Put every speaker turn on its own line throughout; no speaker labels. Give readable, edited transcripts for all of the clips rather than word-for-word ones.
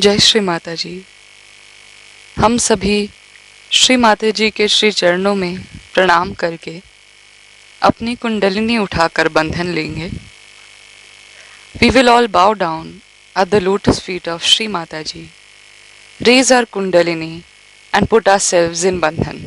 जय श्री माता जी। हम सभी श्री माता जी के श्री चरणों में प्रणाम करके अपनी कुंडलिनी उठाकर बंधन लेंगे। We will all bow down at the lotus feet of Shri Mata Ji, raise our kundalini and put ourselves in bandhan.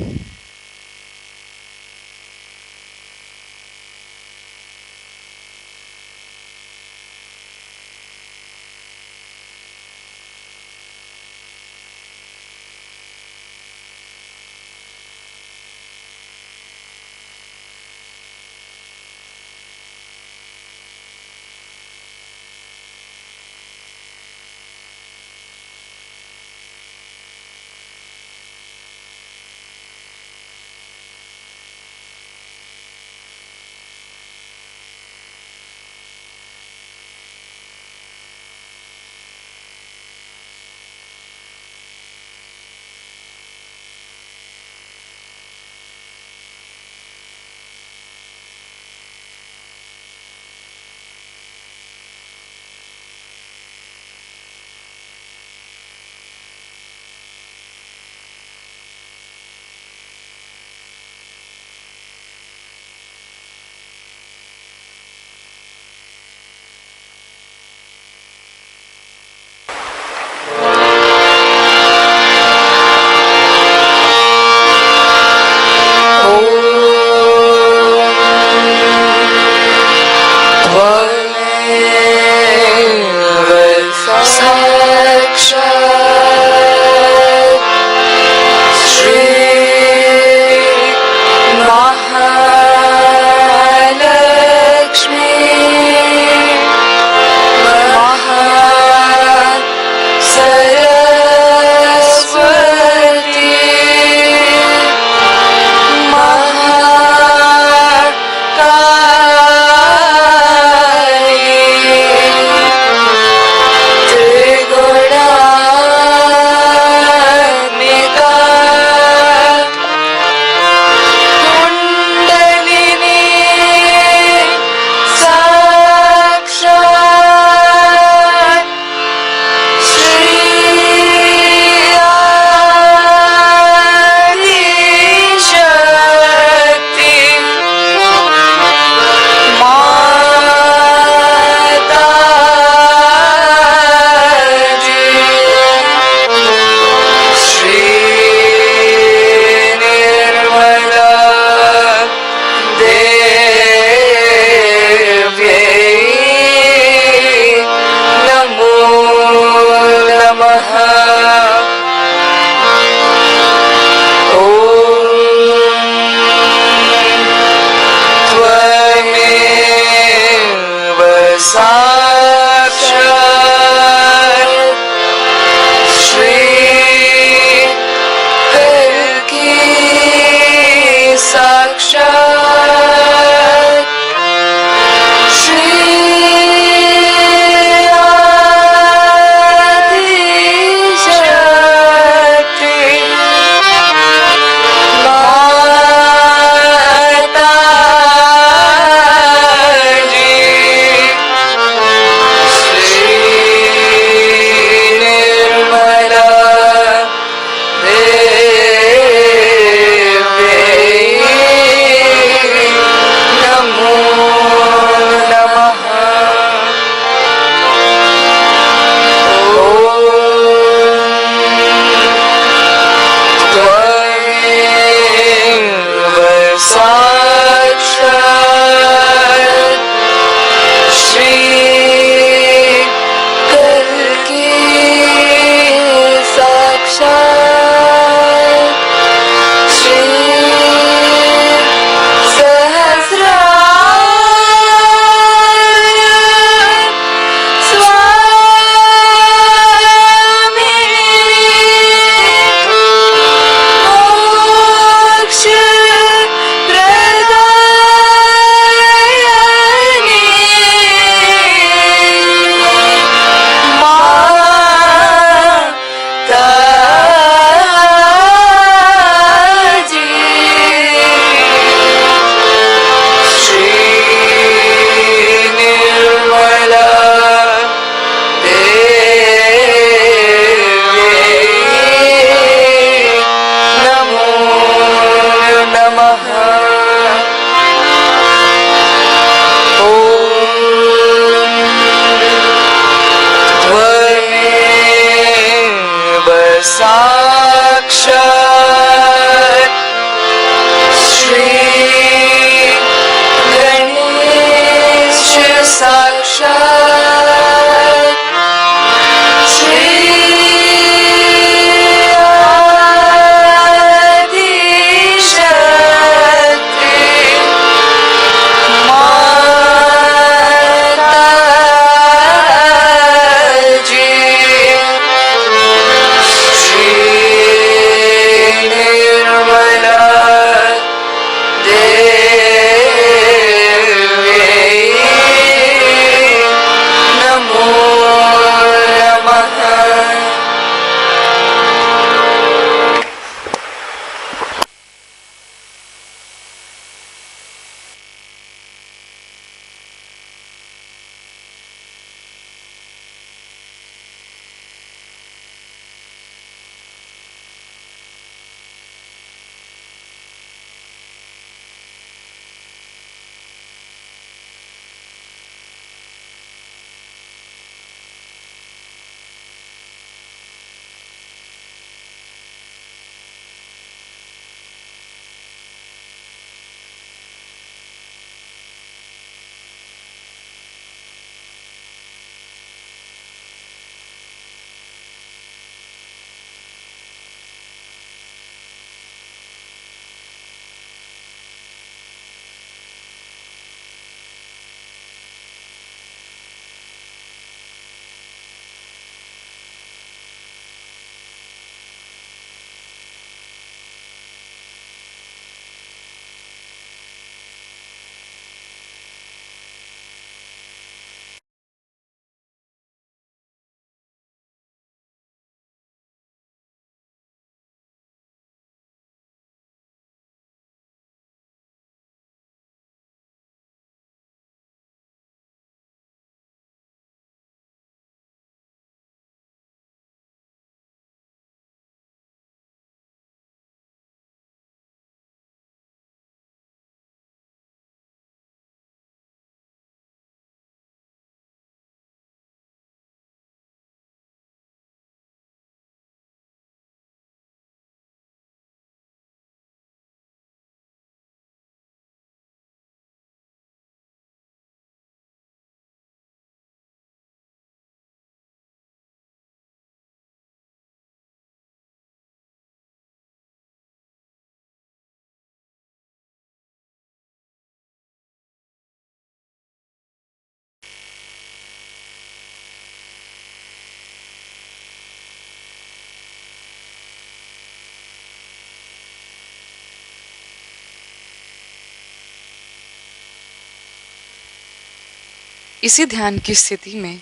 इसी ध्यान की स्थिति में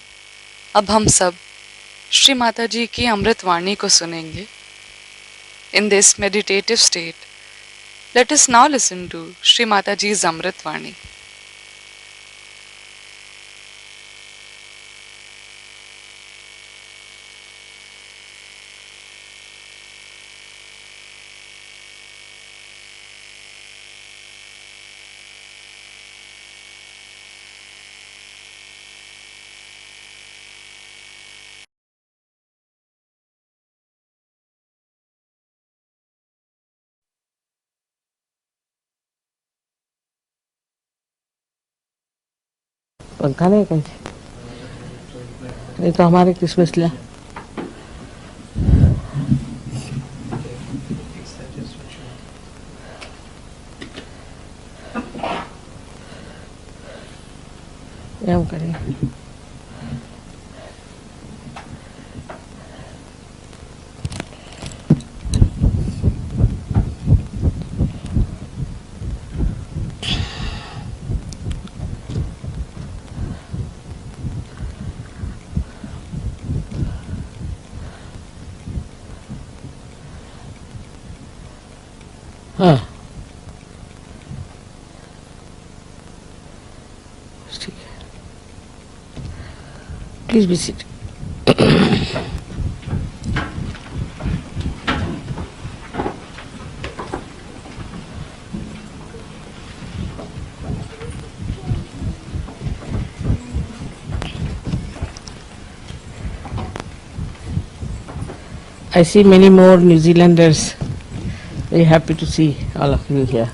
अब हम सब श्री माता जी की अमृतवाणी को सुनेंगे. In this meditative state, let us now listen to Shri Mataji's Amritvani.
पंखा नहीं कहीं नहीं तो हमारे क्रिसमस लिया हम करेंगे. हाँ ठीक है. Please be seat. I see many more New Zealanders. Very happy to see all of you here.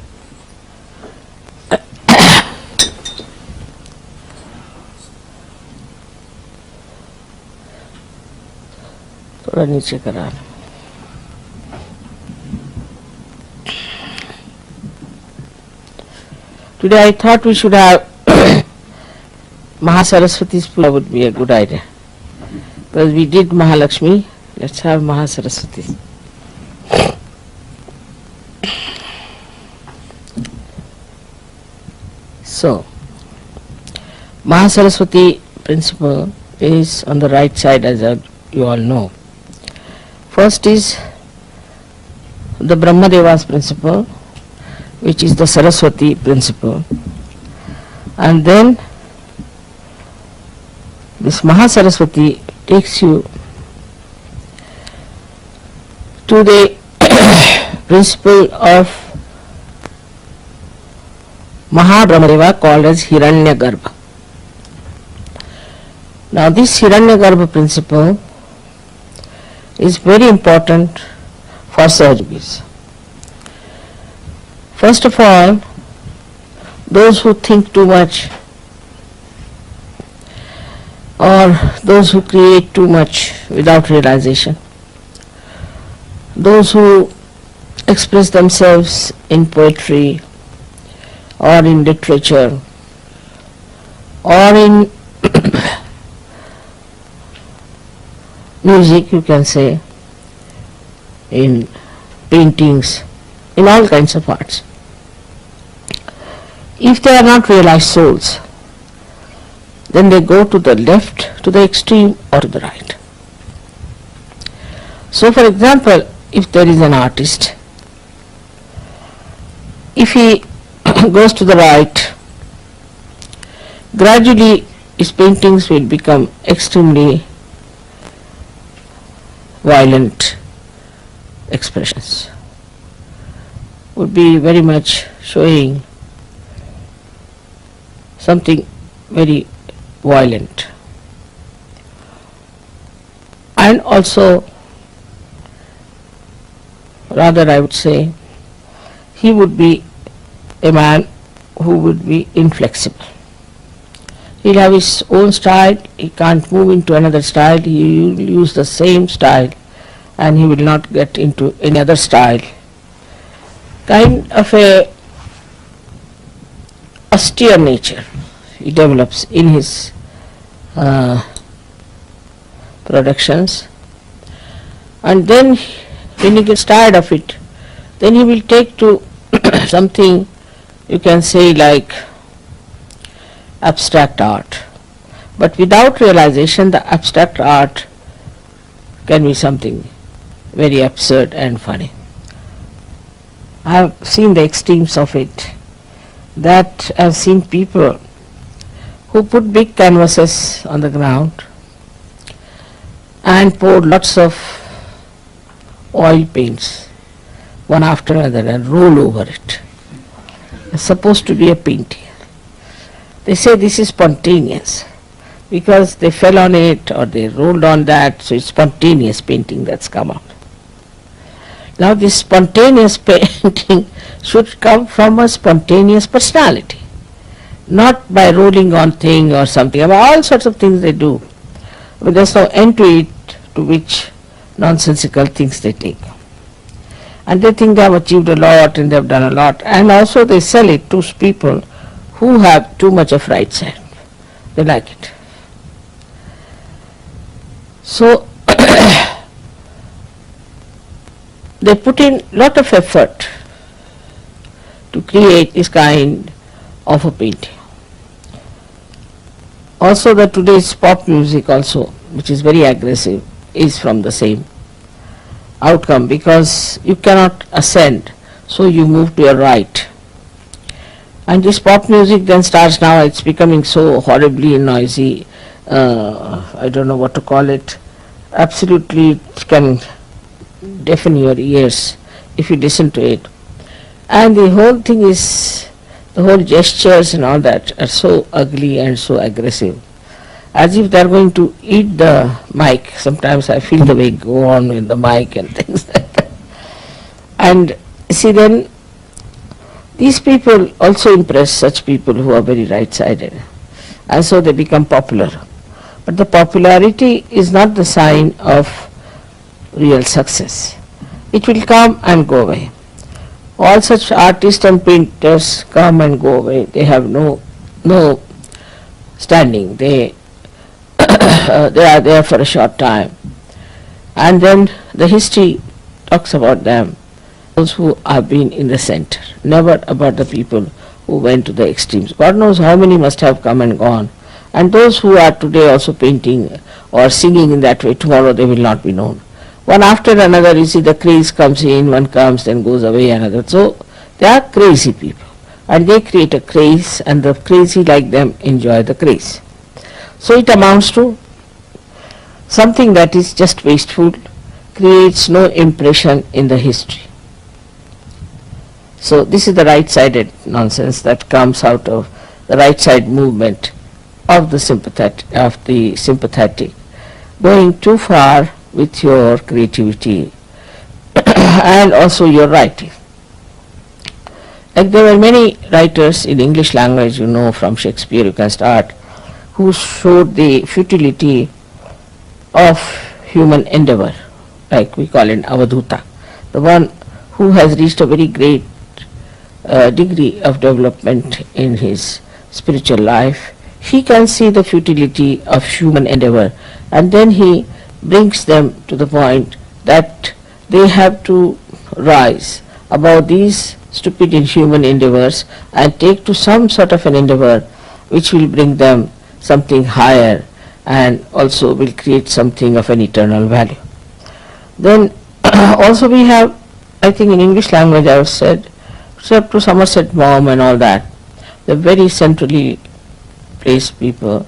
थोड़ा नीचे करा. Today I thought we should have Mahasaraswati's Puja would be a good idea. Because we did Mahalakshmi, let's have Mahasaraswati. So, Mahasaraswati principle is on the right side, as you all know. First is the Brahmadeva's principle, which is the Saraswati principle. And then this Mahasaraswati takes you to the principle of Mahabrahmadeva, called as Hiranyagarbha. Now this Hiranyagarbha principle is very important for Sahajogis. First of all, those who think too much or those who create too much without realization, those who express themselves in poetry or in literature or in music, you can say, in paintings, in all kinds of arts. If they are not realized souls, then they go to the left, to the extreme, or to the right. So for example, if there is an artist, if he goes to the right, gradually his paintings will become extremely violent expressions, would be very much showing something very violent. And also, rather I would say, he would be a man who would be inflexible. He'll have his own style, he can't move into another style, he will use the same style and he will not get into any other style. Kind of a austere nature he develops in his productions, and then when he gets tired of it, then he will take to something you can say like abstract art, But without realization, the abstract art can be something very absurd and funny. I have seen the extremes of it. That I have seen people who put big canvases on the ground and poured lots of oil paints one after another and roll over it. It's supposed to be a painting. They say this is spontaneous because they fell on it or they rolled on that, so it's spontaneous painting that's come out. Now this spontaneous painting should come from a spontaneous personality, not by rolling on thing or something. I mean, all sorts of things they do, but there's no end to it, to which nonsensical things they take. And they think they have achieved a lot and they have done a lot, and also they sell it to people who have too much of right side. They like it. So they put in lot of effort to create this kind of a painting. Also the today's pop music also, which is very aggressive, is from the same outcome, because you cannot ascend, so you move to your right. And this pop music then starts now, it's becoming so horribly noisy, I don't know what to call it, absolutely it can deafen your ears if you listen to it. And the whole thing is, the whole gestures and all that are so ugly and so aggressive, as if they are going to eat the mic. Sometimes I feel the way go on with the mic and things like that. And see, then these people also impress such people who are very right-sided, and so they become popular. But the popularity is not the sign of real success. It will come and go away. All such artists and painters come and go away. They have no standing. They they are there for a short time, and then the history talks about them, those who have been in the center, never about the people who went to the extremes. God knows how many must have come and gone, and those who are today also painting or singing in that way, tomorrow they will not be known. One after another, you see, the craze comes in, one comes, then goes away, another. So they are crazy people, and they create a craze, and the crazy like them enjoy the craze. So it amounts to something that is just wasteful, creates no impression in the history. So this is the right-sided nonsense that comes out of the right-side movement of the sympathetic, going too far with your creativity and also your writing. Like there were many writers in English language, you know, from Shakespeare you can start, who showed the futility of human endeavor, like we call it avadhuta, the one who has reached a very great degree of development in his spiritual life. He can see the futility of human endeavor, and then he brings them to the point that they have to rise above these stupid inhuman endeavors and take to some sort of an endeavor which will bring them something higher and also will create something of an eternal value. Then also we have, I think in English language I have said, except to Somerset Maugham and all that, the very centrally placed people,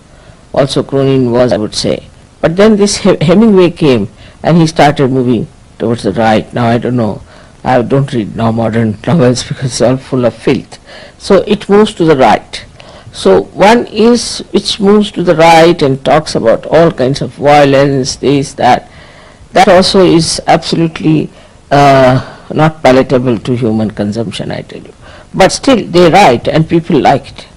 also Cronin was, I would say. But then this Hemingway came and he started moving towards the right. Now I don't know, I don't read now modern novels because it's all full of filth. So it moves to the right. So one is which moves to the right and talks about all kinds of violence, this, that. That also is absolutely not palatable to human consumption, I tell you. But still they write and people like it.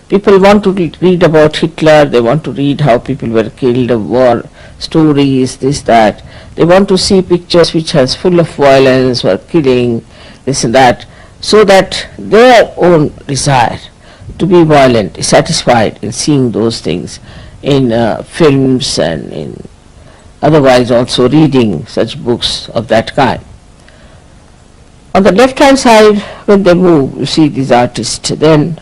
People want to read about Hitler, they want to read how people were killed, war stories, this, that. They want to see pictures which has full of violence or killing, this and that, so that their own desire to be violent is satisfied in seeing those things in films and in otherwise also reading such books of that kind. On the left hand side, when they move, you see these artists. Then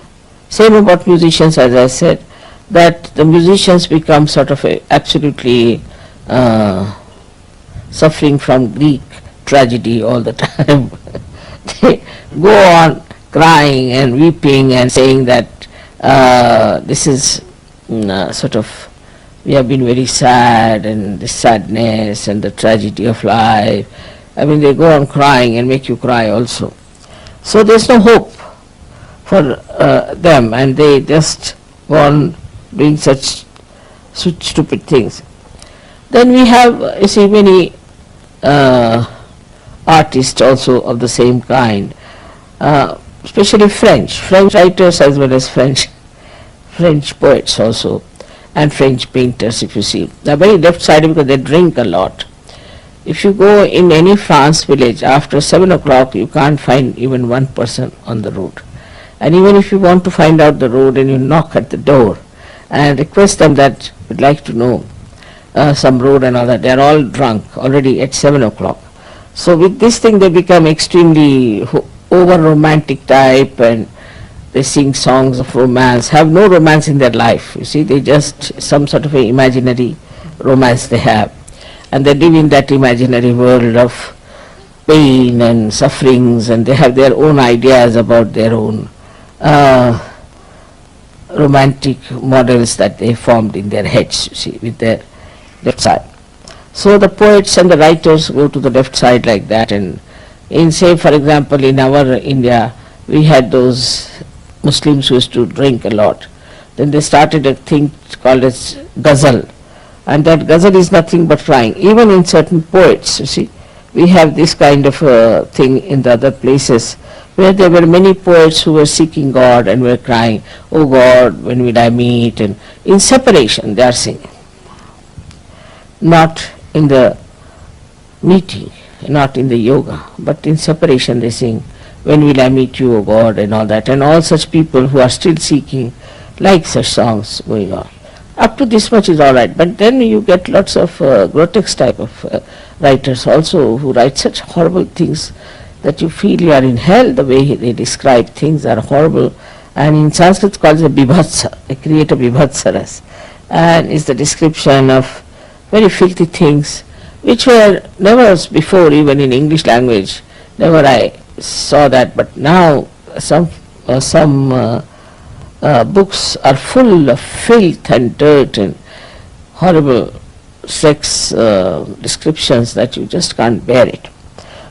same about musicians, as I said, that the musicians become sort of absolutely suffering from Greek tragedy all the time. They go on crying and weeping and saying that this is sort of, we have been very sad, and the sadness and the tragedy of life. I mean, they go on crying and make you cry also. So there's no hope for them, and they just go on doing such stupid things. Then we have, you see, many artists also of the same kind, especially French writers as well as French poets also, and French painters. If you see, they're very left-sided because they drink a lot. If you go in any France village after 7 o'clock, you can't find even one person on the road. And even if you want to find out the road and you knock at the door and request them that would like to know some road and all that, they are all drunk already at 7 o'clock. So with this thing they become extremely over romantic type, and they sing songs of romance, have no romance in their life. You see, they just some sort of a imaginary romance they have, and they live in that imaginary world of pain and sufferings, and they have their own ideas about their own romantic models that they formed in their heads, you see, with their left side. So the poets and the writers go to the left side like that, and in, say, for example, in our India, we had those Muslims who used to drink a lot. Then they started a thing called as ghazal, and that ghazal is nothing but crying. Even in certain poets, you see, we have this kind of thing in the other places, where there were many poets who were seeking God and were crying, "Oh God, when will I meet?" And in separation they are singing, not in the meeting, not in the yoga, but in separation they sing, "When will I meet you, O God," and all that. And all such people who are still seeking like such songs going on. Up to this much is all right, but then you get lots of grotesque type of writers also who write such horrible things that you feel you are in hell. The way they describe things are horrible, and in Sanskrit it's called a bibhatsa. They create a bibhatsaras, and it's the description of very filthy things which were never before, even in English language, never I saw that, but now some books are full of filth and dirt and horrible sex descriptions that you just can't bear it.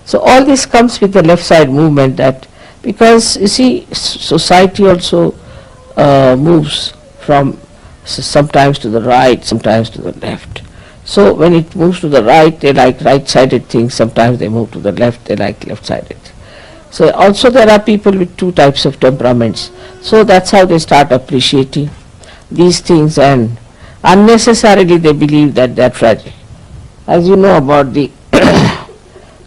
So all this comes with the left side movement, that because you see society also moves from sometimes to the right, sometimes to the left. So when it moves to the right, they like right-sided things. Sometimes they move to the left, they like left-sided. So also there are people with two types of temperaments. So that's how they start appreciating these things, and unnecessarily they believe that they are tragic. As you know about the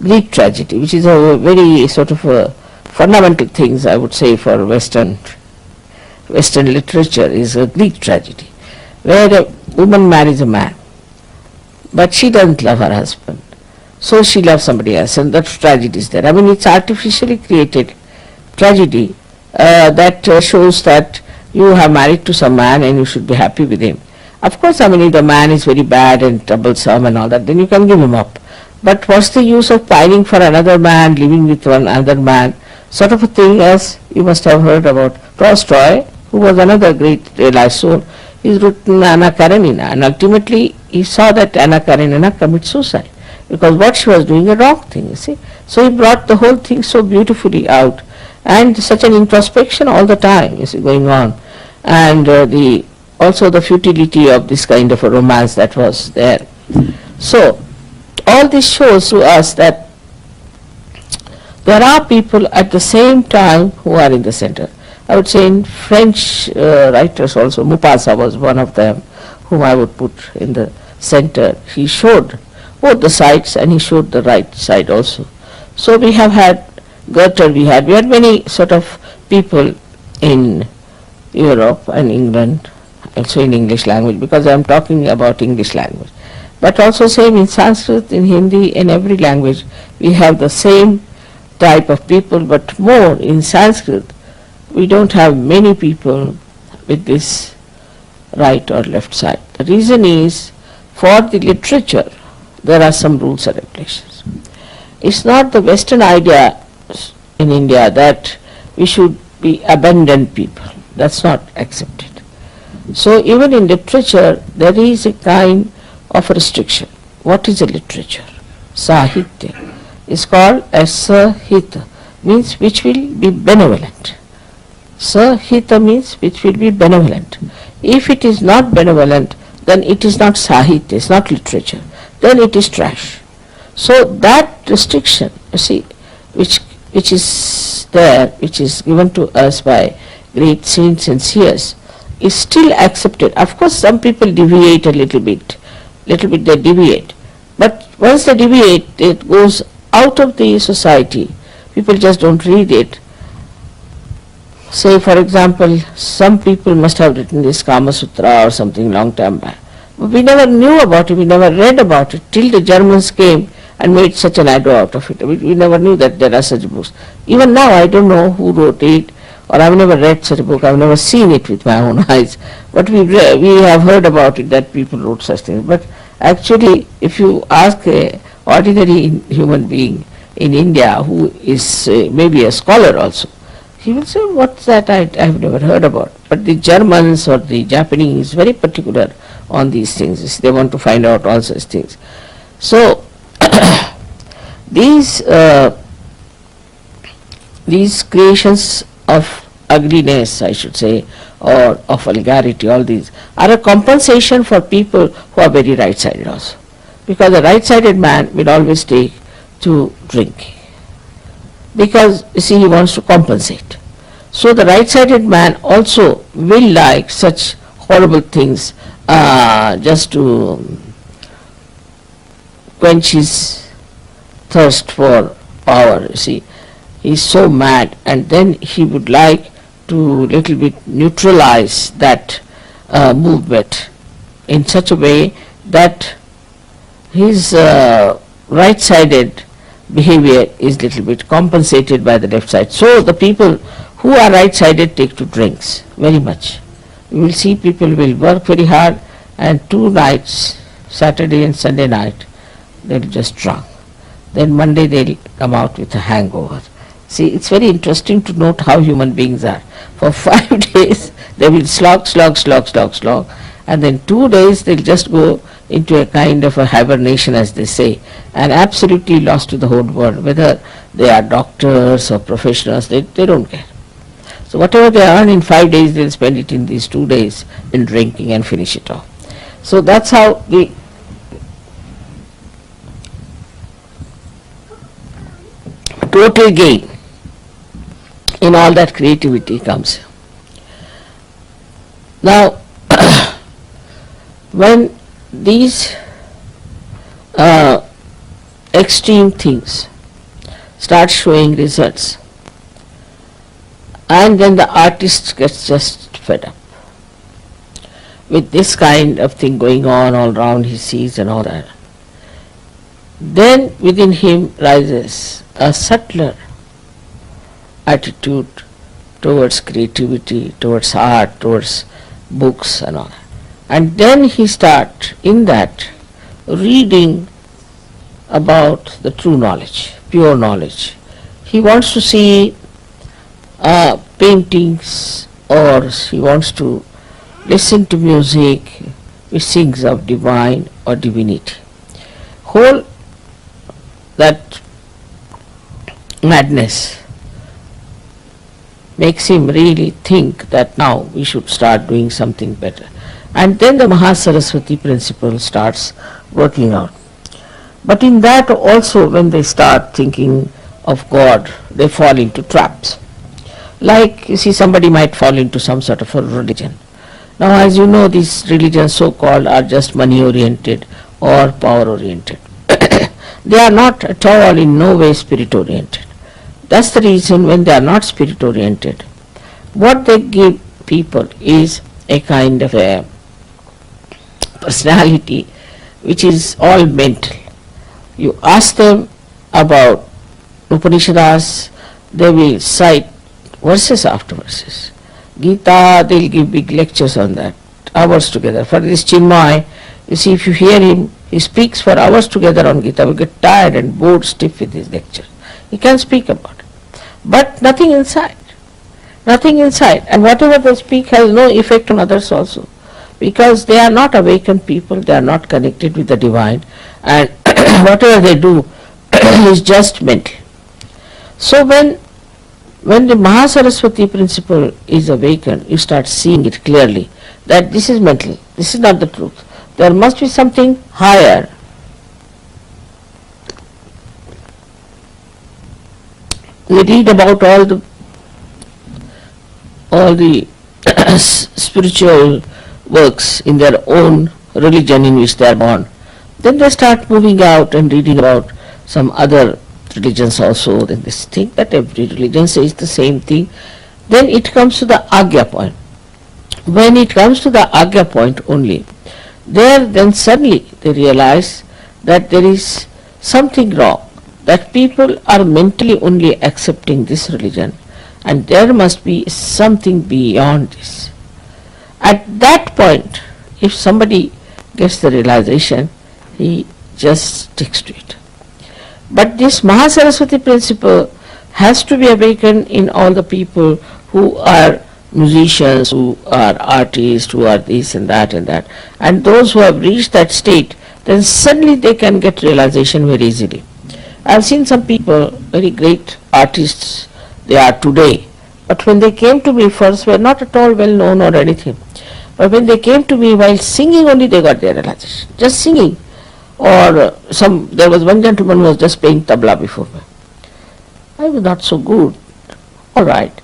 Greek tragedy, which is a very sort of a fundamental things, I would say, for Western literature, is a Greek tragedy, where a woman marries a man, but she doesn't love her husband, so she loves somebody else, and that tragedy is there. I mean, it's artificially created tragedy that shows that you have married to some man and you should be happy with him. Of course, I mean, if the man is very bad and troublesome and all that, then you can give him up. But what's the use of pining for another man, living with another man, sort of a thing, as you must have heard about Tolstoy, who was another great realized soul. He's written Anna Karenina, and ultimately he saw that Anna Karenina commit suicide, because what she was doing a wrong thing, you see. So he brought the whole thing so beautifully out, and such an introspection all the time is going on, and also the futility of this kind of a romance that was there. So all this shows to us that there are people at the same time who are in the center. I would say in French writers also, Maupassant was one of them whom I would put in the center. He showed both the sides and he showed the right side also. So we have had Goethe, we had many sort of people in Europe and England, also in English language, because I am talking about English language. But also same in Sanskrit, in Hindi, in every language, we have the same type of people, but more in Sanskrit. We don't have many people with this right or left side. The reason is, for the literature, there are some rules and regulations. It's not the Western idea in India that we should be abandoned people. That's not accepted. So even in literature, there is a kind of restriction. What is a literature? Sahitya is called as Sahita, means which will be benevolent. Sahita means which will be benevolent. If it is not benevolent, then it is not Sahitya, it's not literature. Then it is trash. So that restriction, you see, which is there, which is given to us by great saints and seers, is still accepted. Of course, some people deviate a little bit they deviate. But once they deviate, it goes out of the society. People just don't read it. Say, for example, some people must have written this Kama Sutra or something long time back. But we never knew about it, we never read about it, till the Germans came and made such an ado out of it. We never knew that there are such books. Even now, I don't know who wrote it, or I've never read such a book, I've never seen it with my own eyes. But we have heard about it, that people wrote such things. But actually, if you ask an ordinary human being in India who is maybe a scholar also, he will say, what's that? I have never heard about. But the Germans or the Japanese very particular on these things. They want to find out all such things. So these creations of ugliness, I should say, or of vulgarity, all these are a compensation for people who are very right-sided also. Because the right-sided man will always take to drinking. Because, you see, he wants to compensate. So the right-sided man also will like such horrible things just to quench his thirst for power, you see. He is so mad, and then he would like to little bit neutralize that movement in such a way that his right-sided behavior is little bit compensated by the left side. So the people who are right-sided take to drinks very much. You will see people will work very hard, and 2 nights, Saturday and Sunday night, they will just drunk. Then Monday they will come out with a hangover. See, it's very interesting to note how human beings are. For 5 days they will slog, and then 2 days they will just go into a kind of a hibernation, as they say, and absolutely lost to the whole world. Whether they are doctors or professionals, they don't care. So whatever they earn in 5 days, they'll spend it in these 2 days in drinking and finish it off. So that's how the total gain in all that creativity comes. Now, when these extreme things start showing results, and then the artist gets just fed up with this kind of thing going on all around, he sees and all that, then within him rises a subtler attitude towards creativity, towards art, towards books and all that. And then he starts in that reading about the true knowledge, pure knowledge. He wants to see paintings, or he wants to listen to music which sings of divine or divinity. Whole that madness makes him really think that now we should start doing something better. And then the Mahasaraswati principle starts working out. But in that also, when they start thinking of God, they fall into traps. Like, you see, somebody might fall into some sort of a religion. Now, as you know, these religions so-called are just money-oriented or power-oriented. They are not at all, in no way, spirit-oriented. That's the reason when they are not spirit-oriented, what they give people is a kind of a personality which is all mental. You ask them about Upanishads, they will cite verses after verses. Gita, they will give big lectures on that. hours together. For this Chinmay, you see, if you hear him, he speaks for hours together on Gita. We get tired and bored stiff with his lecture. He can speak about it. But nothing inside. Nothing inside. And whatever they speak has no effect on others also. Because they are not awakened people, they are not connected with the divine, and whatever they do is just mental. So when the Mahasaraswati principle is awakened, you start seeing it clearly that this is mental, this is not the truth. There must be something higher. We read about all the spiritual works in their own religion in which they are born. Then they start moving out and reading about some other religions also. Then they think that every religion says the same thing. Then it comes to the Agya point. When it comes to the Agya point only, then suddenly they realize that there is something wrong, that people are mentally only accepting this religion, and there must be something beyond this. At that point, if somebody gets the realization, he just sticks to it. But this Mahasaraswati principle has to be awakened in all the people who are musicians, who are artists, who are this and that and that. And those who have reached that state, then suddenly they can get realization very easily. I have seen some people, very great artists they are today, but when they came to me first were not at all well known or anything. But when they came to me while singing only, they got their realization. Just singing. Or there was one gentleman who was just playing tabla before me. I was not so good. All right.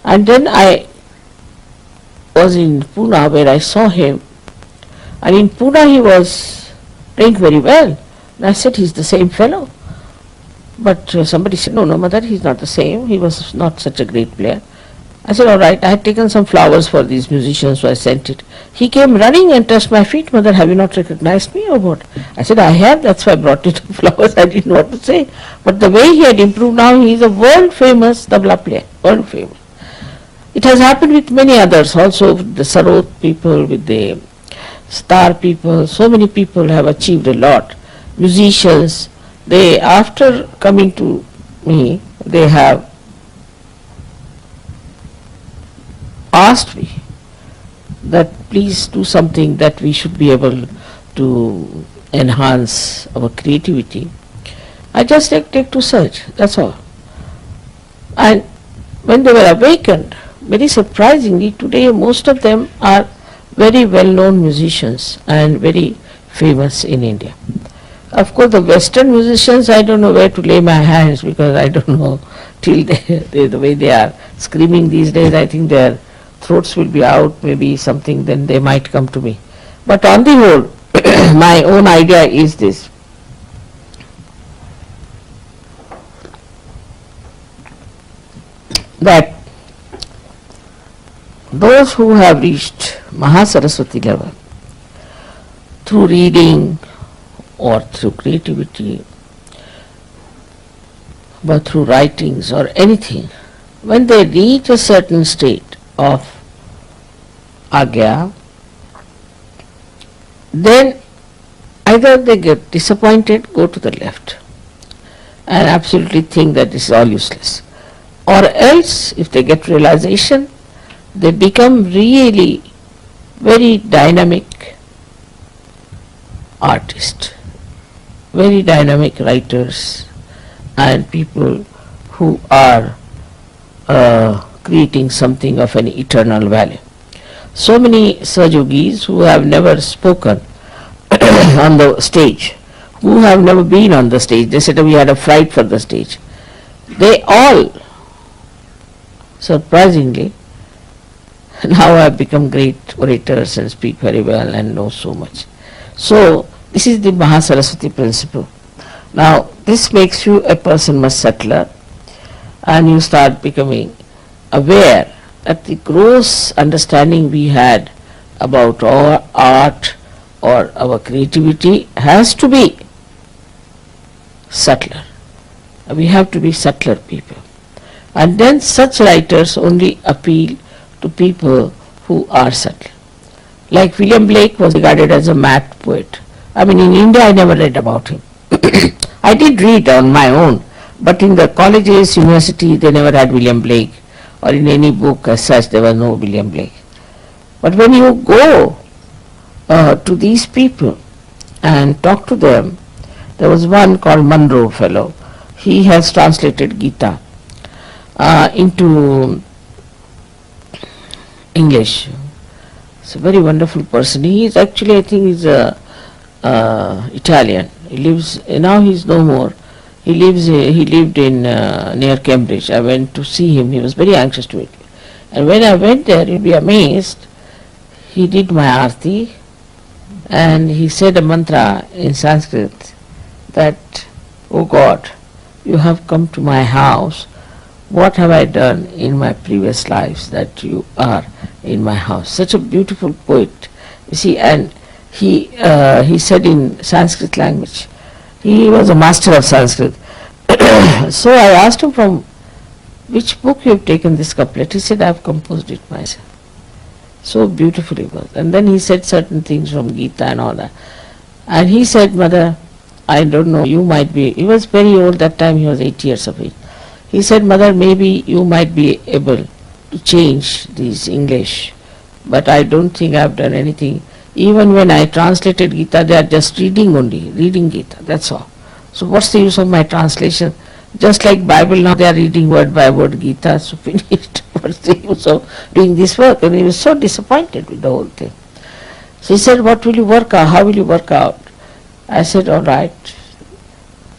And then I was in Pune where I saw him. And in Pune he was playing very well. And I said, he's the same fellow. But somebody said, no, mother, he's not the same. He was not such a great player. I said, all right. I had taken some flowers for these musicians, so I sent it. He came running and touched my feet. Mother, have you not recognized me or what? I said, I have. That's why I brought you the flowers. I didn't know what to say. But the way he had improved now, he is a world famous tabla player. World famous. It has happened with many others also, with the Sarot people, with the star people. So many people have achieved a lot. Musicians, they, after coming to me, they have asked me that please do something that we should be able to enhance our creativity. I just take to search, that's all. And when they were awakened, very surprisingly, today most of them are very well-known musicians and very famous in India. Of course, the Western musicians, I don't know where to lay my hands because I don't know till the way they are screaming these days. I think their throats will be out, maybe something, then they might come to me. But on the whole, my own idea is this. That those who have reached Mahasaraswati level through reading or through creativity, but through writings or anything, when they reach a certain state of agya, then either they get disappointed, go to the left, and absolutely think that this is all useless, or else if they get realization, they become really very dynamic artists, very dynamic writers, and people who are creating something of an eternal value. So many Sajogis who have never spoken on the stage, who have never been on the stage, they said we had a fright for the stage. They all, surprisingly, now have become great orators and speak very well and know so much. So this is the Mahasaraswati principle. Now this makes you a person much subtler, and you start becoming aware that the gross understanding we had about our art or our creativity has to be subtler. We have to be subtler people. And then such writers only appeal to people who are subtle. Like William Blake was regarded as a mad poet. I mean, in India I never read about him. I did read on my own, but in the colleges, university, they never had William Blake, or in any book as such there was no William Blake. But when you go to these people and talk to them, there was one called Munro fellow. He has translated Gita into English. He's a very wonderful person. He is actually, I think, he's Italian. He lives now. He's no more. He lived in near Cambridge. I went to see him. He was very anxious to meet me. And when I went there, you'll be amazed. He did my arti, and he said a mantra in Sanskrit that, "Oh God, you have come to my house. What have I done in my previous lives that you are in my house?" Such a beautiful poet, you see. And he said in Sanskrit language. He was a master of Sanskrit. So I asked him, from which book you have taken this couplet? He said, I have composed it myself. So beautiful it was. And then he said certain things from Gita and all that. And he said, Mother, I don't know, you might be, he was very old that time, he was 8 years of age. He said, Mother, maybe you might be able to change this English, but I don't think I have done anything. Even when I translated Gita, they are just reading only, reading Gita, that's all. So what's the use of my translation? Just like Bible now, they are reading word by word Gita, so finished. What's the use of doing this work? And he was so disappointed with the whole thing. So he said, what will you work out? How will you work out? I said, all right,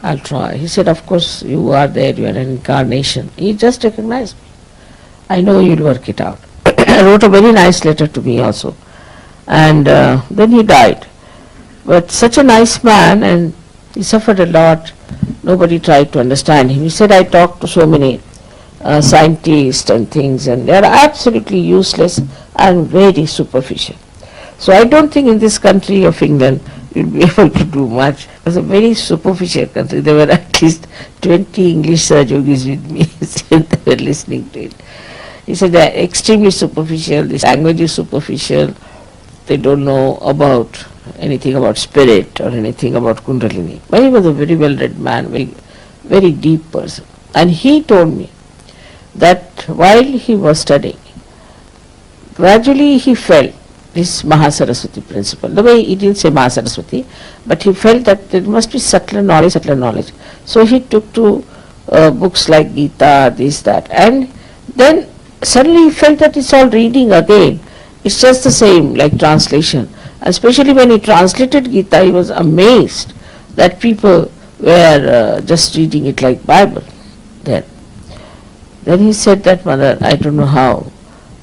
I'll try. He said, of course, you are there, you are an incarnation. He just recognized me. I know you'll work it out. He wrote a very nice letter to me also. And then he died. But such a nice man, and he suffered a lot. Nobody tried to understand him. He said, I talked to so many scientists and things, and they are absolutely useless and very superficial. So I don't think in this country of England you'll be able to do much. It was a very superficial country. There were at least 20 English Yogis with me. They were listening to it. He said they are extremely superficial, this language is superficial, they don't know about anything about spirit or anything about Kundalini. But he was a very well-read man, very deep person. And he told me that while he was studying, gradually he felt this Mahasaraswati principle. The way he didn't say Mahasaraswati, but he felt that there must be subtler knowledge. So he took to books like Gita, this, that, and then suddenly he felt that it's all reading again. It's just the same, like translation. Especially when he translated Gita, he was amazed that people were just reading it like Bible. Then he said that, Mother, I don't know how,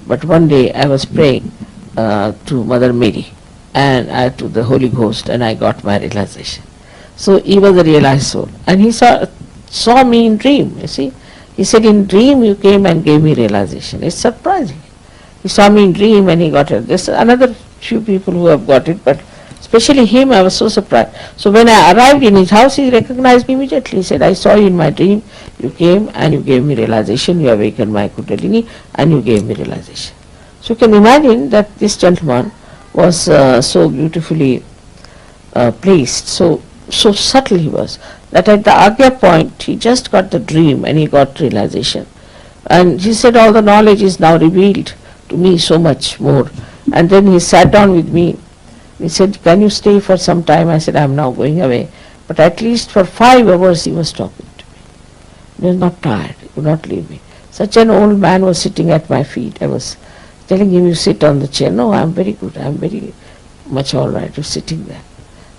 but one day I was praying to Mother Mary and to the Holy Ghost, and I got my realization. So he was a realized soul, and he saw me in dream, you see. He said, in dream you came and gave me realization. It's surprising. He saw me in dream and he got it. There's another few people who have got it, but especially him, I was so surprised. So when I arrived in his house, he recognized me immediately. He said, I saw you in my dream, you came and you gave me realization, you awakened my Kundalini and you gave me realization. So you can imagine that this gentleman was so beautifully placed, so subtle he was, that at the Agya point, he just got the dream and he got realization. And he said, all the knowledge is now revealed to me so much more. And then he sat down with me. He said, can you stay for some time? I said, I'm now going away. But at least for 5 hours he was talking to me. He was not tired. He would not leave me. Such an old man was sitting at my feet. I was telling him, you sit on the chair. No, I'm very good. I'm very much all right. You're sitting there.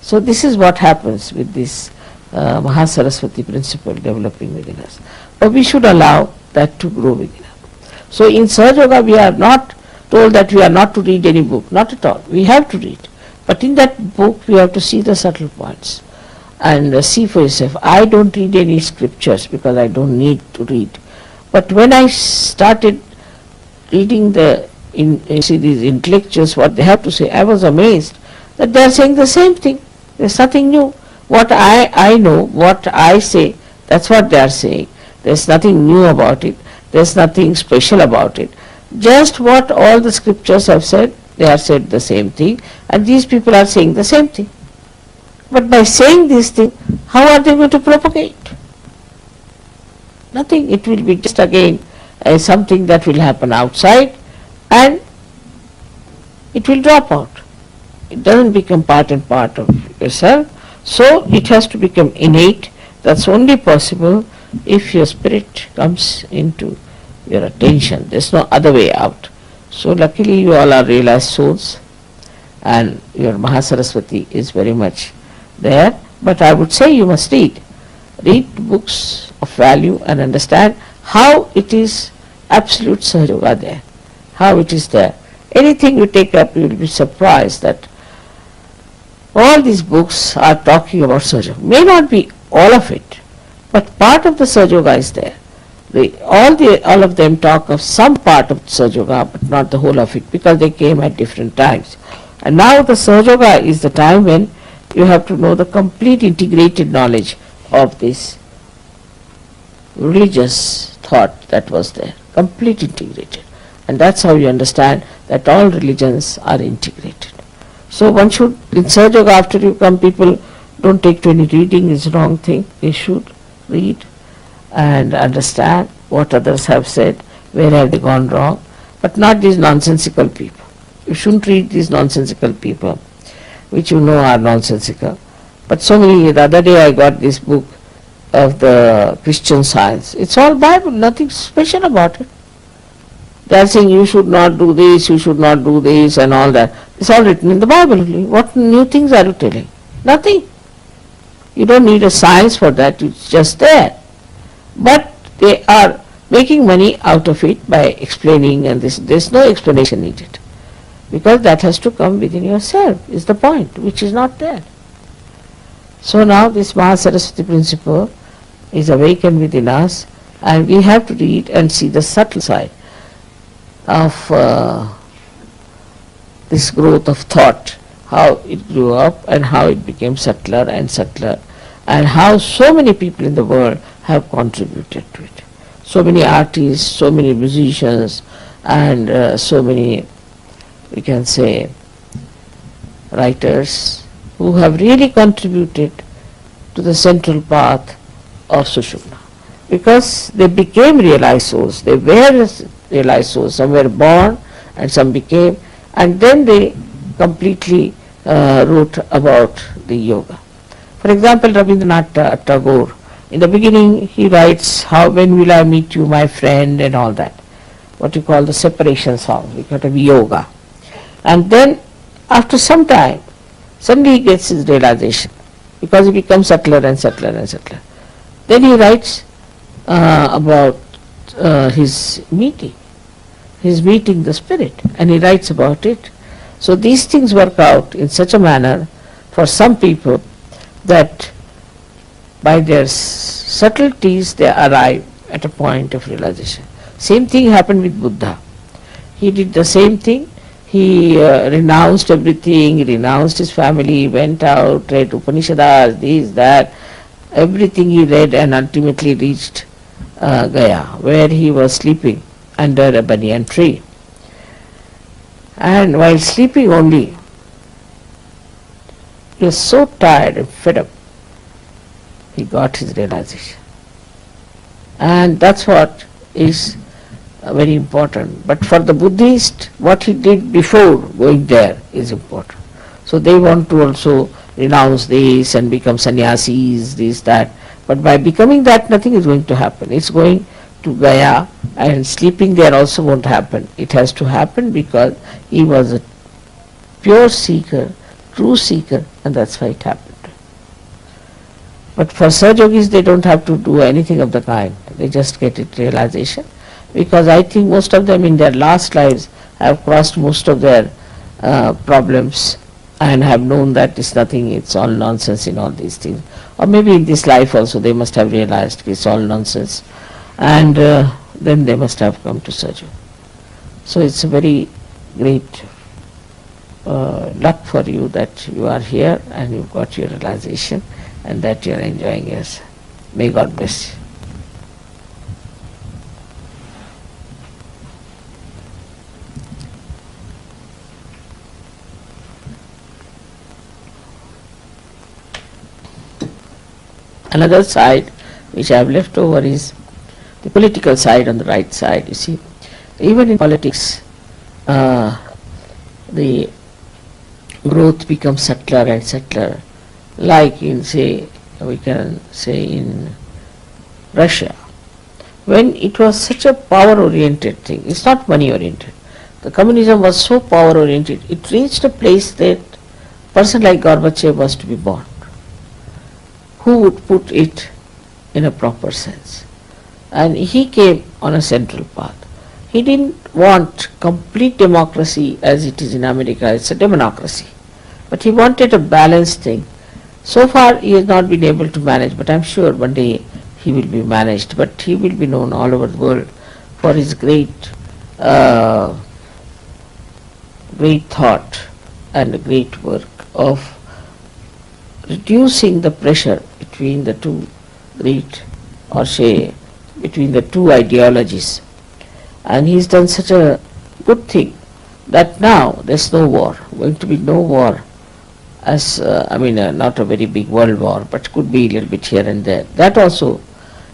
So this is what happens with this Mahasaraswati principle developing within us. But we should allow that to grow within us. So in Sahaja Yoga we are not told that we are not to read any book. Not at all. We have to read. But in that book we have to see the subtle points and see for yourself. I don't read any scriptures because I don't need to read. But when I started reading see these intellectuals, what they have to say, I was amazed that they are saying the same thing. There's nothing new. What I know, what I say, that's what they are saying. There's nothing new about it. There's nothing special about it. Just what all the scriptures have said, they have said the same thing, and these people are saying the same thing. But by saying this thing, how are they going to propagate? Nothing. It will be just again something that will happen outside, and it will drop out. It doesn't become part and part of yourself. So it has to become innate. That's only possible if your spirit comes into your attention. There's no other way out. So luckily you all are realized souls, and your Mahasaraswati is very much there. But I would say you must read. Read books of value and understand how it is absolute Sahaja there, how it is there. Anything you take up, you will be surprised that all these books are talking about Sahaja. May not be all of it, but part of the Sahaja is there. All of them talk of some part of Sahaja, but not the whole of it, because they came at different times. And now the Sahaja is the time when you have to know the complete integrated knowledge of this religious thought that was there, complete integrated. And that's how you understand that all religions are integrated. So one should, in Sahaja, after you come, people don't take to any reading, is wrong thing. They should read and understand what others have said, where have they gone wrong, but not these nonsensical people. You shouldn't read these nonsensical people, which you know are nonsensical. But so many, the other day I got this book of the Christian Science. It's all Bible, nothing special about it. They are saying you should not do this, you should not do this and all that. It's all written in the Bible. What new things are you telling? Nothing. You don't need a science for that, it's just there. But they are making money out of it by explaining, and there's no explanation needed. Because that has to come within yourself, is the point, which is not there. So now this Mahasaraswati principle is awakened within us, and we have to read and see the subtle side of this growth of thought, how it grew up and how it became subtler and subtler, and how so many people in the world have contributed to it. So many artists, so many musicians, and so many, we can say, writers who have really contributed to the central path of Sushumna, because they became realized souls. They were realized souls. Some were born and some became, and then they completely wrote about the yoga. For example, Rabindranath Tagore, in the beginning he writes, how, when will I meet you, my friend, and all that, what you call the separation song, we got to be yoga. And then after some time, suddenly he gets his realization, because he becomes subtler and subtler and subtler. Then he writes about his meeting the spirit, and he writes about it. So these things work out in such a manner for some people that by their subtleties they arrive at a point of realization. Same thing happened with Buddha. He did the same thing. He renounced everything, he renounced his family, went out, read Upanishads, this, that, everything he read, and ultimately reached Gaya, where he was sleeping under a banyan tree. And while sleeping only, he was so tired and fed up, he got his realization. And that's what is very important. But for the Buddhist, what he did before going there is important. So they want to also renounce this and become sannyasis, this, that. But by becoming that, nothing is going to happen. It's going to Gaya, and sleeping there also won't happen. It has to happen because he was a pure seeker, true seeker, and that's why it happened. But for Sahajogis, they don't have to do anything of the kind. They just get it realization. Because I think most of them in their last lives have crossed most of their problems and have known that it's nothing, it's all nonsense in all these things. Or maybe in this life also they must have realized it's all nonsense, and then they must have come to Sahaja. So it's a very great luck for you that you are here and you've got your realization and that you are enjoying yourself. May God bless you. Another side which I have left over is the political side on the right side. You see, even in politics, the growth becomes subtler and subtler. Like in, say, we can say in Russia, when it was such a power-oriented thing, it's not money-oriented. The communism was so power-oriented, it reached a place that a person like Gorbachev was to be born. Who would put it in a proper sense? And he came on a central path. He didn't want complete democracy as it is in America, it's a democracy. But he wanted a balanced thing. So far he has not been able to manage, but I'm sure one day he will be managed. But he will be known all over the world for his great thought and great work of reducing the pressure between the two great, or say, between the two ideologies. And he's done such a good thing that now there's no war, going to be no war, as not a very big world war, but could be a little bit here and there. That also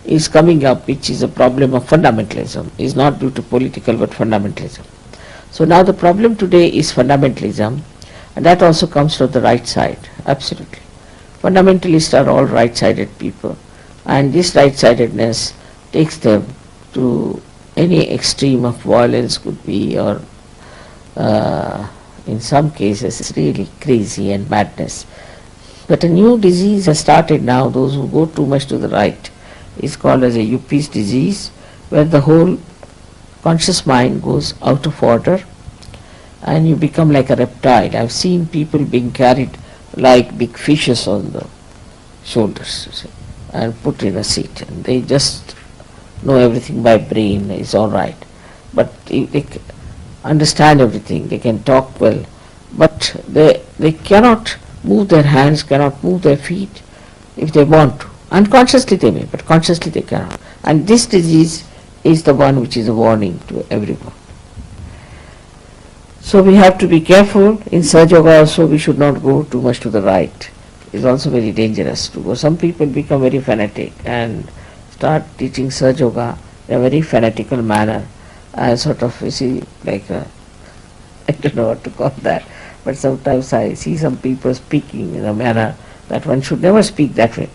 is coming up, which is a problem of fundamentalism. Is not due to political but fundamentalism. So now the problem today is fundamentalism, and that also comes from the right side, absolutely. Fundamentalists are all right-sided people, and this right-sidedness takes them to any extreme of violence, could be, or in some cases it's really crazy and madness. But a new disease has started now, those who go too much to the right, is called as a Yuppies disease, where the whole conscious mind goes out of order and you become like a reptile. I've seen people being carried like big fishes on the shoulders, you see, and put in a seat, and they just know everything by brain, is all right. But they understand everything, they can talk well, but they cannot move their hands, cannot move their feet if they want to. Unconsciously they may, but consciously they cannot. And this disease is the one which is a warning to everyone. So we have to be careful. In Sahaja Yoga also we should not go too much to the right. It's also very dangerous to go. Some people become very fanatic and start teaching Sahaja Yoga in a very fanatical manner, and sort of, you see, like I don't know what to call that, but sometimes I see some people speaking in a manner that one should never speak that way,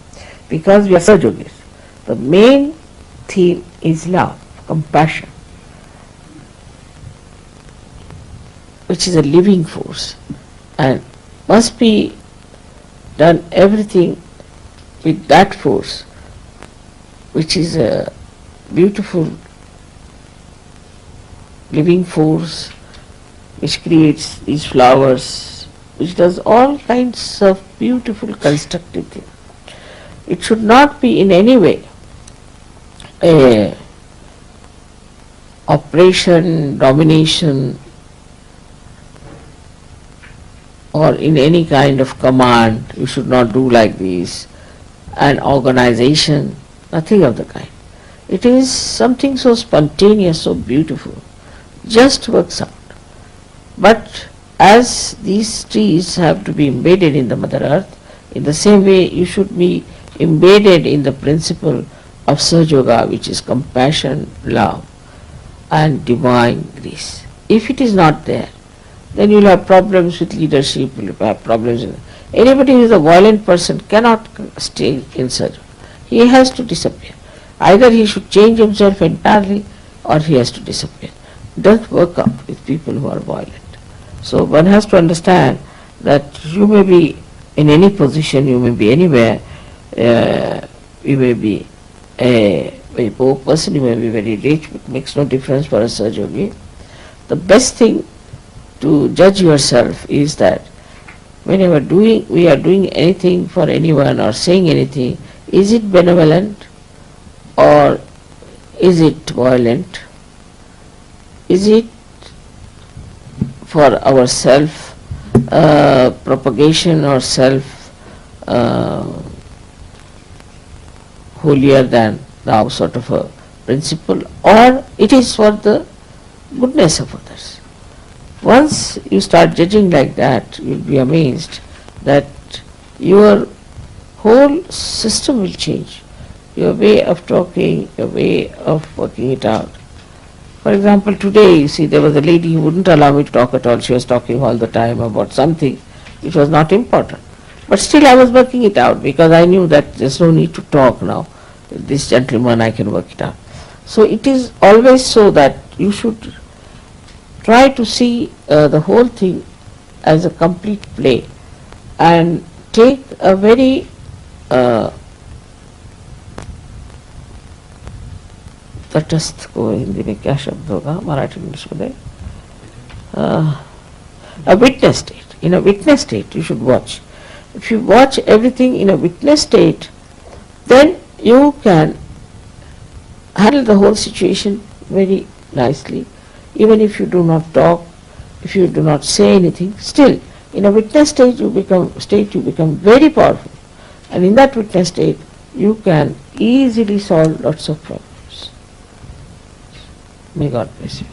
because we are Sahaja Yogis. The main theme is love, compassion, which is a living force, and must be done everything with that force, which is a beautiful living force, which creates these flowers, which does all kinds of beautiful constructive things. It should not be in any way a oppression, domination, or in any kind of command. You should not do like this, an organization, nothing of the kind. It is something so spontaneous, so beautiful, just works out. But as these trees have to be embedded in the Mother Earth, in the same way you should be embedded in the principle of Sahaja Yoga, which is compassion, love, and divine grace. If it is not there, then you will have problems with leadership, you will have problems with anybody who is a violent person cannot stay in Sahaja Yoga. He has to disappear. Either he should change himself entirely or he has to disappear. It doesn't work out with people who are violent. So one has to understand that you may be in any position, you may be anywhere, you may be a very poor person, you may be very rich, it makes no difference for a Sahaja Yogi. The best thing to judge yourself is that whenever we are doing anything for anyone or saying anything, is it benevolent or is it violent? Is it for our self propagation or self holier than thou sort of a principle, or it is for the goodness of others? Once you start judging like that, you will be amazed that your whole system will change. Your way of talking, your way of working it out. For example, today, you see, there was a lady who wouldn't allow me to talk at all. She was talking all the time about something which was not important. But still I was working it out because I knew that there's no need to talk now. This gentleman, I can work it out. So it is always so that you should try to see the whole thing as a complete play and take a very तटस्थ को हिंदी में क्या शब्द होगा Marathi English में a witness state. In a witness state you should watch. If you watch everything in a witness state, then you can handle the whole situation very nicely. Even if you do not talk, if you do not say anything, still in a witness state you become very powerful, and in that witness state you can easily solve lots of problems. May God bless you.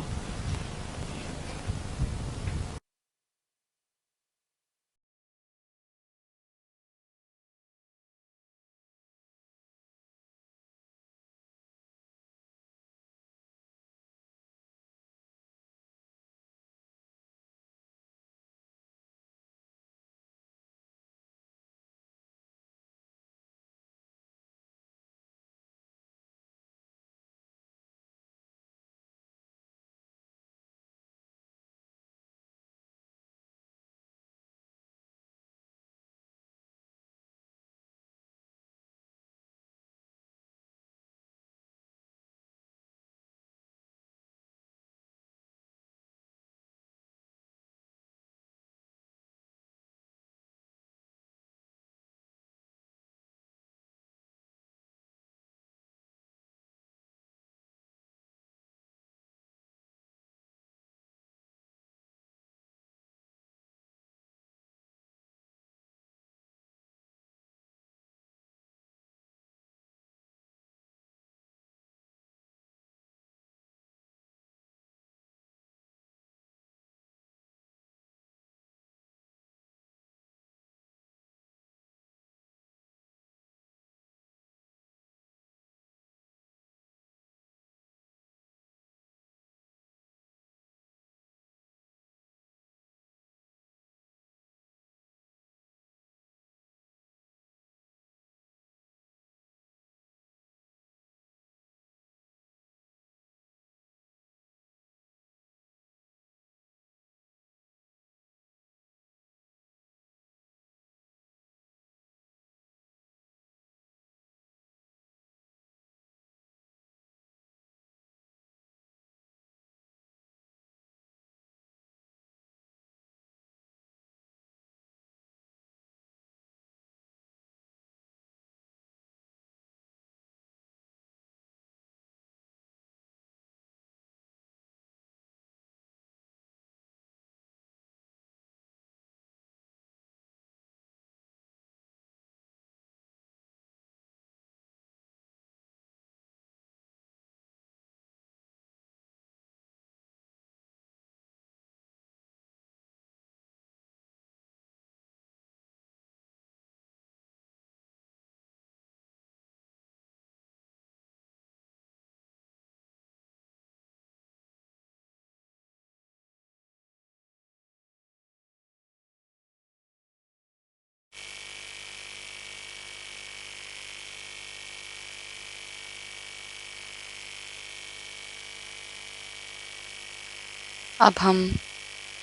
अब हम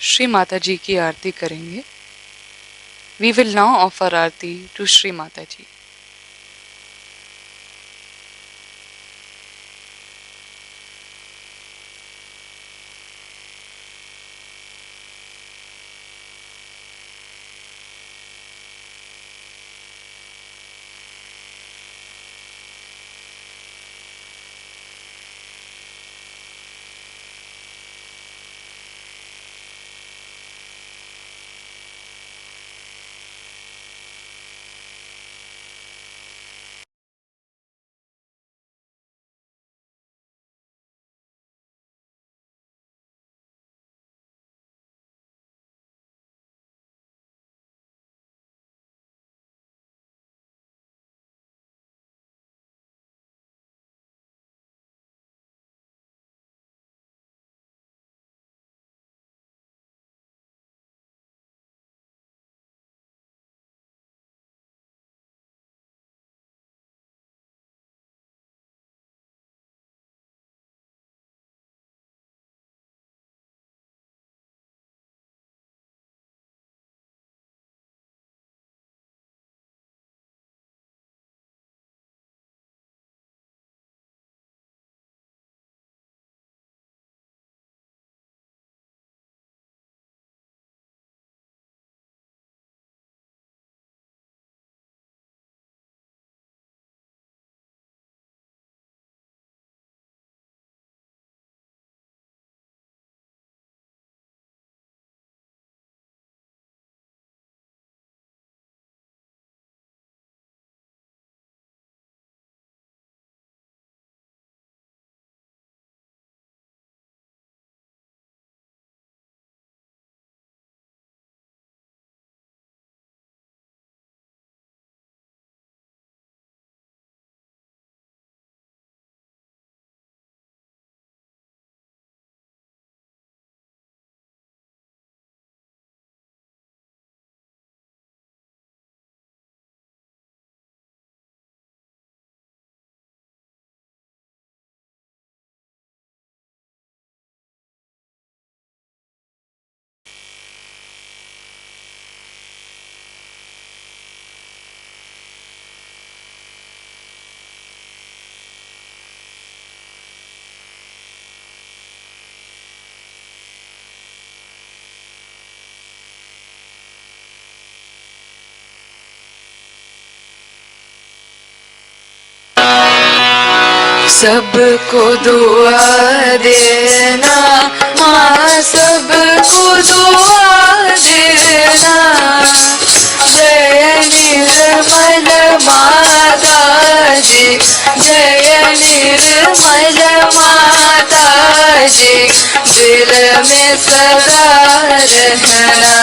श्री माता जी की आरती करेंगे. We will now offer Aarti to Shri Mata जी. सबको दुआ देना माँ, सबको दुआ देना। जय निर्मल माता जी, जय निर्मल माता जी, दिल में सदा रहना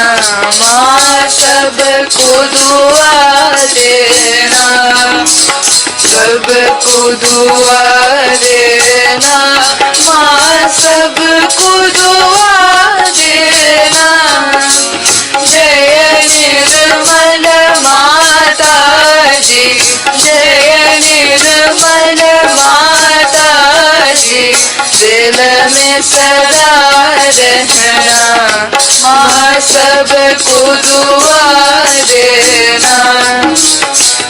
माँ, सबको दुआ देना। सबको दुआ देना माँ, सबको दुआ देना। जय निर्मल माता जी, जय निर्मल माता जी, दिल में सदा रहना माँ, सबको दुआ देना।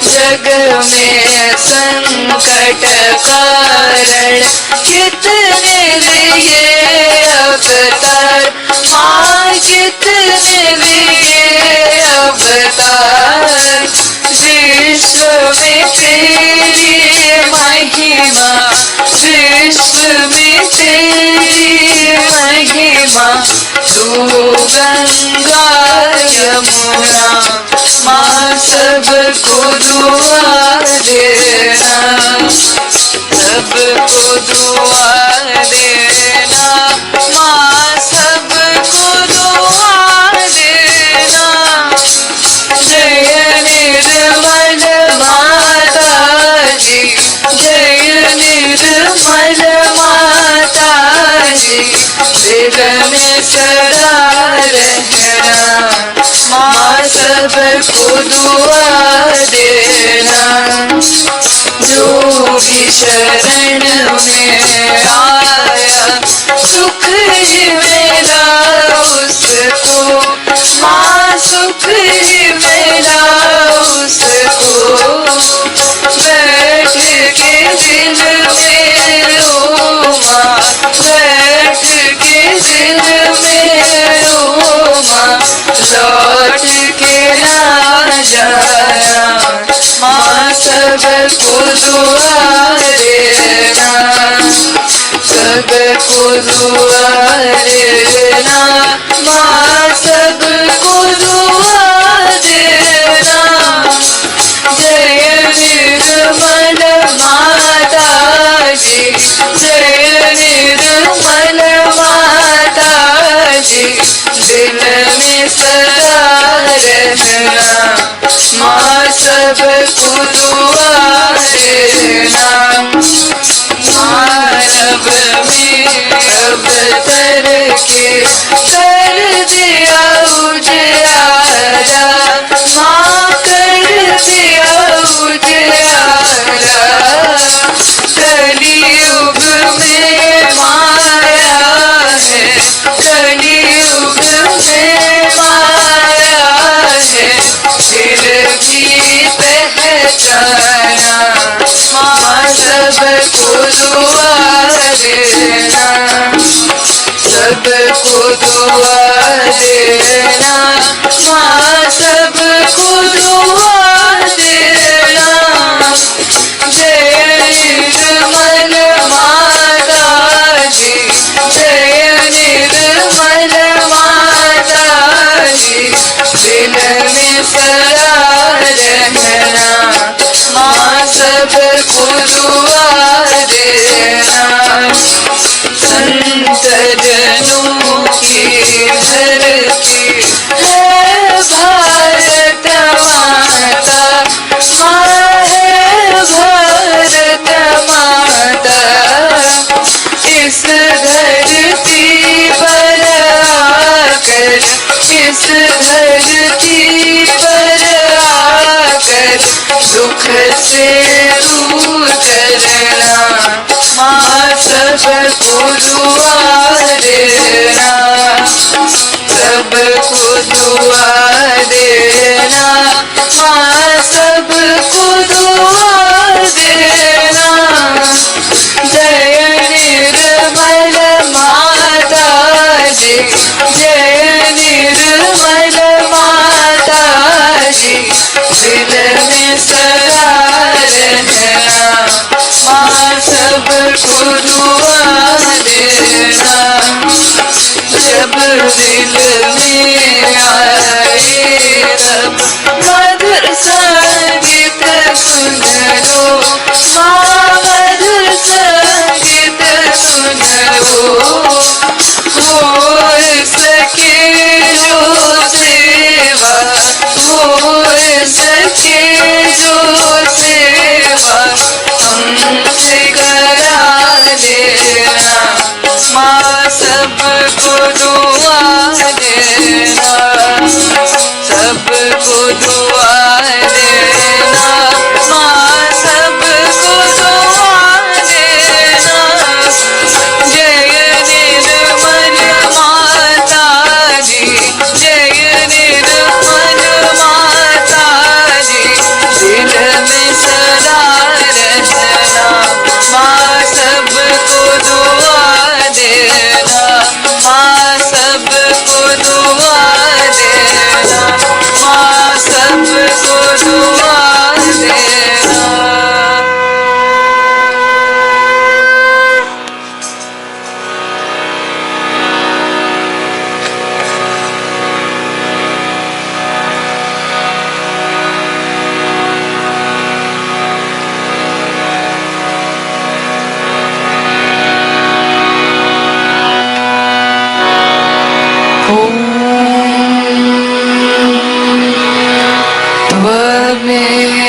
जग में संकट कारण कितने लिए अवतार माँ, कितने लिए अवतार। विश्व में तेरी महिमा, विश्व में तेरी महिमा। तू गंगा यमुना माँ, सबको दुआ देना। सबको दुआ देना माँ, सबको दुआ देना। जय निर्मल माता जी, जय निर्मल माता जी, दिल में सदा रहना माँ, सबको दुआ देना। जो भी शरण में आया सुख ही मिला उसको माँ, सुख ही मिला उसको। बैठ के दिल में रो माँ, बैठ के दिल में रो माँ, लौट के ना जाना माँ, सबको दुआ देना। सबको दुआ देना माँ, सबको दुआ देना। जय निर्मल माता जी, जय निर्मल माता जी, दिल में सदा रहना माँ, सबको दुआ देना। मानव में अवतर के कर दिया उजियारा माँ, कर दिया उजियारा। कलियुग में माया है, कलियुग में माया है, फिर भी पहचाना माँ, सबको दुआ देना। सबको दुआ देना माँ, सबको दुआ देना। जय निर्मल माता जी, जय निर्मल माता जी, दिल में सदा रहना माँ, सबको दुआ देना। संत जनों की धरती है भारत माता माँ, है भारत माता। इस धरती पर आकर, इस धरती पर आकर दुख से दूर करना माँ, सबको दुआ देना। सबको दुआ देना माँ, सबको दुआ देना। जय निर्मल माता जी, जय निर्मल माता जी, दिल में सदा रहना माँ, सब दुआ देना, जब दिल में आए तब मधुर संगीत सुन लो, माँ मधुर संगीत सुन लो। हो सके जो सेवा, हो सके जो सेवा हमसे करा देना, माँ सबको दुआ देना, सबको दुआ देना, माँ सबको दुआ देना। जय निर्मल माता जी, जय निर्मल माता जी, दिल में सदा रहना, माँ सबको दुआ देना, माँ सबको दुआ देना, माँ सबको दुआ देना।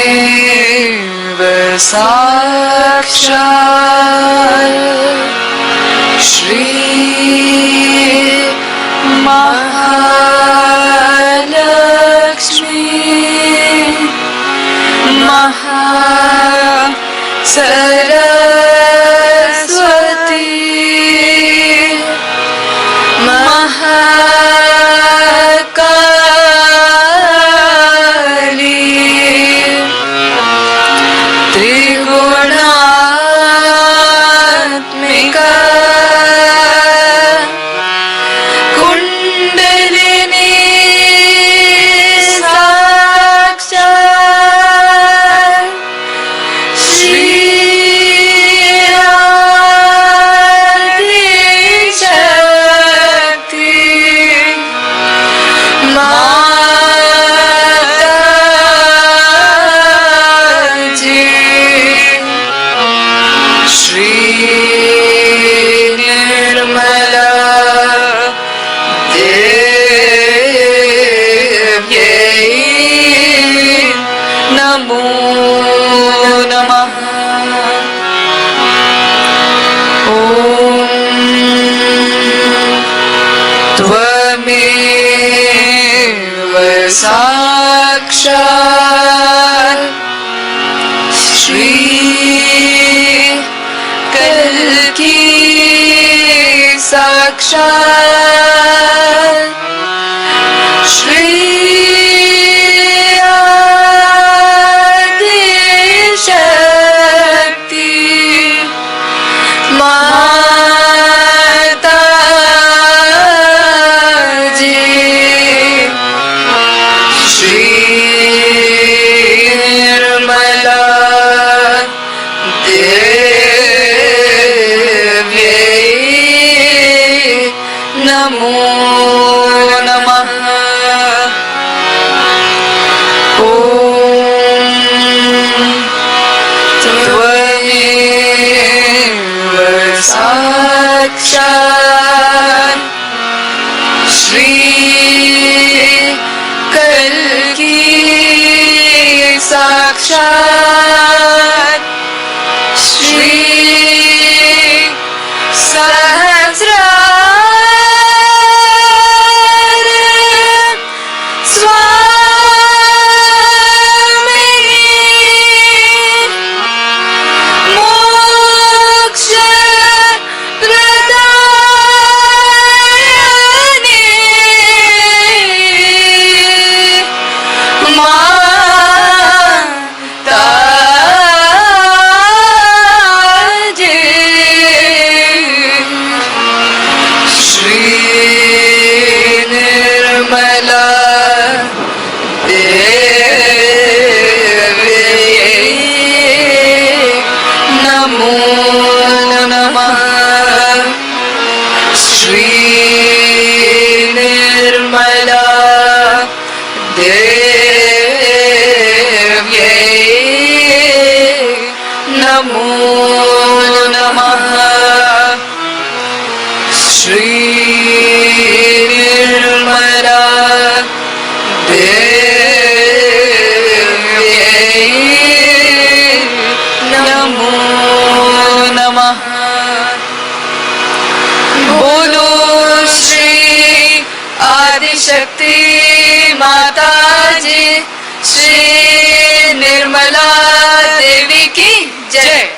त्वमेव साक्षात् श्री महालक्ष्मी महासरस्वती महाकाली त्रिगुणात्मिका कुंडलिनी साक्षात् श्री शक्ति माताजी। श्री निर्मला देव्यै नमो नमः। त्वमेव साक्षात् श्री कल्की साक्षात् श्री आदिशक्ति माताजी। श्री निर्मला देव्यै नमो नमः। त्वमेव साक्षात् श्री कल्की साक्षात् श्री सहस्रार स्वामिनी मोक्ष प्रदायिनी माताजी। श्री निर्मला देव्यै नमो नमः। Shri Nirmala Namo Namaha. बोलो श्री आदि शक्ति माता जी श्री निर्मला देवी की जय.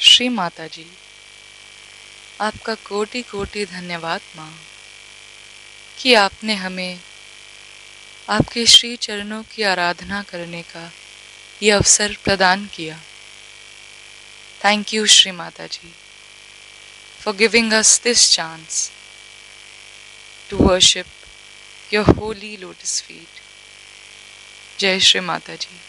श्री माता जी, आपका कोटि कोटि धन्यवाद माँ कि आपने हमें आपके श्री चरणों की आराधना करने का ये अवसर प्रदान किया. Thank you Shri Mata ji for giving us this chance to worship your holy lotus feet. Jai Shri Mata ji.